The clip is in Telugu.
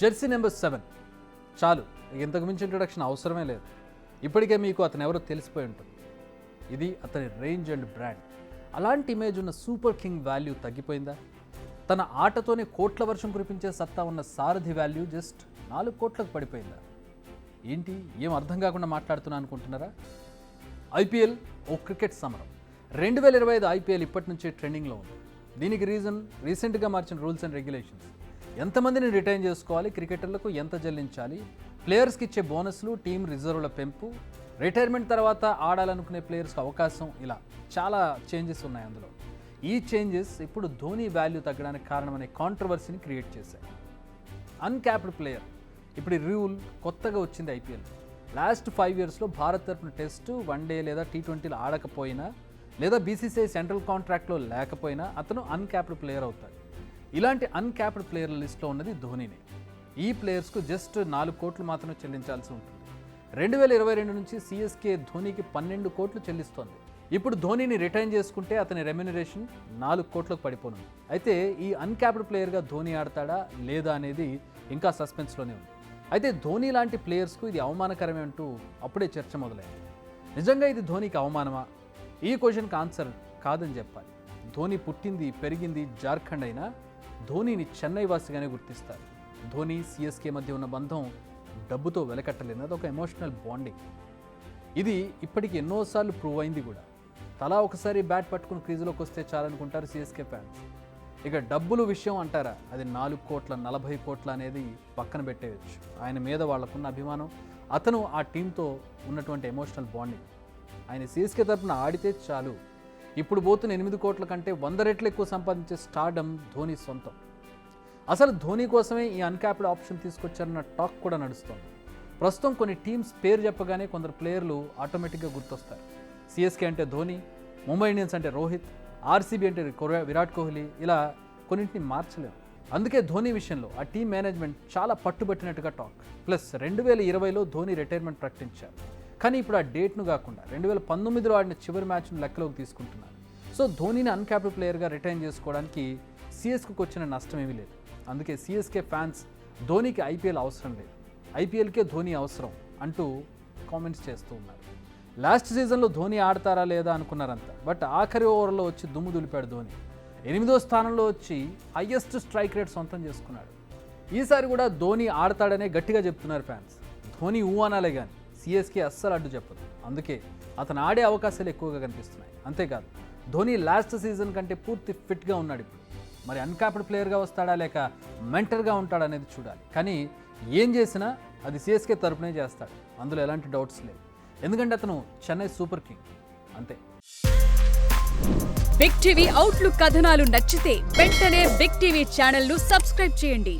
జెర్సీ నెంబర్ 7 చాలు, ఇంతకు మించి ఇంట్రొడక్షన్ అవసరమే లేదు. ఇప్పటికే మీకు అతను ఎవరో తెలిసిపోయి ఉంటుంది. ఇది అతని రేంజ్ అండ్ బ్రాండ్. అలాంటి ఇమేజ్ ఉన్న సూపర్ కింగ్ వాల్యూ తగ్గిపోయిందా? తన ఆటతోనే కోట్ల వర్షం కురిపించే సత్తా ఉన్న సారథి వాల్యూ జస్ట్ 4 కోట్లకు పడిపోయిందా? ఏంటి, ఏం అర్థం కాకుండా మాట్లాడుతున్నా అనుకుంటున్నారా? ఐపీఎల్ ఓ క్రికెట్ సమరం. 2025 ఐపీఎల్ ఇప్పటి నుంచే ట్రెండింగ్లో ఉంది. దీనికి రీసెంట్గా మార్చిన రూల్స్ అండ్ రెగ్యులేషన్స్. ఎంతమందిని రిటైన్ చేసుకోవాలి, క్రికెటర్లకు ఎంత చెల్లించాలి, ప్లేయర్స్కి ఇచ్చే బోనస్లు, టీం రిజర్వ్ల పెంపు, రిటైర్మెంట్ తర్వాత ఆడాలనుకునే ప్లేయర్స్కి అవకాశం, ఇలా చాలా చేంజెస్ ఉన్నాయి అందులో. ఈ చేంజెస్ ఇప్పుడు ధోని వాల్యూ తగ్గడానికి కారణమనే కాంట్రవర్సీని క్రియేట్ చేశాయి. అన్క్యాప్డ్ ప్లేయర్ ఇప్పుడు ఈ రూల్ కొత్తగా వచ్చింది ఐపీఎల్. లాస్ట్ 5 ఇయర్స్లో భారత్ తరపున టెస్టు, వన్డే లేదా T20 ఆడకపోయినా లేదా బీసీసీఐ సెంట్రల్ కాంట్రాక్ట్లో లేకపోయినా అతను అన్క్యాప్డ్ ప్లేయర్ అవుతాడు. ఇలాంటి అన్క్యాప్డ్ ప్లేయర్ల లిస్ట్లో ఉన్నది ధోనినే. ఈ ప్లేయర్స్కు జస్ట్ 4 కోట్లు మాత్రమే చెల్లించాల్సి ఉంటుంది. 2022 నుంచి సిఎస్కే ధోనికి 12 కోట్లు చెల్లిస్తోంది. ఇప్పుడు ధోనిని రిటైన్ చేసుకుంటే అతని రెమ్యునరేషన్ 4 కోట్లకు పడిపోనుంది. అయితే ఈ అన్క్యాప్డ్ ప్లేయర్గా ధోని ఆడతాడా లేదా అనేది ఇంకా సస్పెన్స్లోనే ఉంది. అయితే ధోని లాంటి ప్లేయర్స్కు ఇది అవమానకరమే అంటూ అప్పుడే చర్చ మొదలైంది. నిజంగా ఇది ధోనికి అవమానమా? ఈ క్వశ్చన్కి ఆన్సర్ కాదని చెప్పాలి. ధోని పుట్టింది పెరిగింది జార్ఖండ్ అయినా ధోనిని చెన్నై వాసిగానే గుర్తిస్తారు. ధోని సిఎస్కే మధ్య ఉన్న బంధం డబ్బుతో వెలకట్టలేని, అది ఒక ఎమోషనల్ బాండింగ్. ఇది ఇప్పటికి ఎన్నోసార్లు ప్రూవ్ అయింది కూడా. తలా ఒకసారి బ్యాట్ పట్టుకుని క్రీజులోకి వస్తే చాలనుకుంటారు సిఎస్కే ఫ్యాన్స్. ఇక డబ్బులు విషయం అంటారా, అది 4 కోట్ల 40 కోట్ల అనేది పక్కన పెట్టేయచ్చు. ఆయన మీద వాళ్ళకున్న అభిమానం, అతను ఆ టీంతో ఉన్నటువంటి ఎమోషనల్ బాండింగ్. ఆయన సిఎస్కే తరపున ఆడితే చాలు. ఇప్పుడు పోతున్న 8 కోట్ల కంటే 100 రెట్లు ఎక్కువ సంపాదించే స్టార్డమ్ ధోని సొంతం. అసలు ధోని కోసమే ఈ అన్క్యాప్డ్ ఆప్షన్ తీసుకొచ్చారన్న టాక్ కూడా నడుస్తోంది. ప్రస్తుతం కొన్ని టీమ్స్ పేరు చెప్పగానే కొందరు ప్లేయర్లు ఆటోమేటిక్గా గుర్తొస్తారు. సిఎస్కే అంటే ధోని, ముంబై ఇండియన్స్ అంటే రోహిత్, ఆర్సీబీ అంటే విరాట్ కోహ్లీ, ఇలా కొన్నింటిని మార్చలేము. అందుకే ధోని విషయంలో ఆ టీం మేనేజ్మెంట్ చాలా పట్టుబట్టినట్టుగా టాక్. ప్లస్ 2020లో ధోని రిటైర్మెంట్ ప్రకటించారు. కానీ ఇప్పుడు ఆ డేట్ను కాకుండా 2019లో ఆడిన చివరి మ్యాచ్ను లెక్కలోకి తీసుకుంటున్నారు. సో ధోనిని అన్క్యాప్డ్ ప్లేయర్గా రిటైన్ చేసుకోవడానికి సిఎస్కేకి వచ్చిన నష్టం ఏమీ లేదు. అందుకే సిఎస్కే ఫ్యాన్స్ ధోనికి ఐపీఎల్ అవసరం లేదు, ఐపీఎల్కే ధోని అవసరం అంటూ కామెంట్స్ చేస్తూ ఉన్నారు. లాస్ట్ సీజన్లో ధోని ఆడతారా లేదా అనుకున్నారంతా. బట్ ఆఖరి ఓవర్లో వచ్చి దుమ్ము దులిపాడు ధోని. 8వ స్థానంలో వచ్చి హయ్యెస్ట్ స్ట్రైక్ రేట్ సొంతం చేసుకున్నాడు. ఈసారి కూడా ధోని ఆడతాడనే గట్టిగా చెప్తున్నారు ఫ్యాన్స్. ధోని ఊ అనాలే కానీ సిఎస్కే అస్సలు అడ్డు చెప్పదు. అందుకే అతను ఆడే అవకాశాలు ఎక్కువగా కనిపిస్తున్నాయి. అంతేకాదు ధోని లాస్ట్ సీజన్ కంటే పూర్తి ఫిట్గా ఉన్నాడు ఇప్పుడు. మరి అన్క్యాప్డ్ ప్లేయర్గా వస్తాడా లేక మెంటర్గా ఉంటాడా అనేది చూడాలి. కానీ ఏం చేసినా అది సిఎస్కే తరపునే చేస్తాడు, అందులో ఎలాంటి డౌట్స్ లేవు. ఎందుకంటే అతను చెన్నై సూపర్ కింగ్, అంతే. బిగ్ టీవీ అవుట్లుక్ కథనాలు నచ్చితే వెంటనే బిగ్ టీవీ ఛానల్ ను సబ్స్క్రైబ్ చేయండి.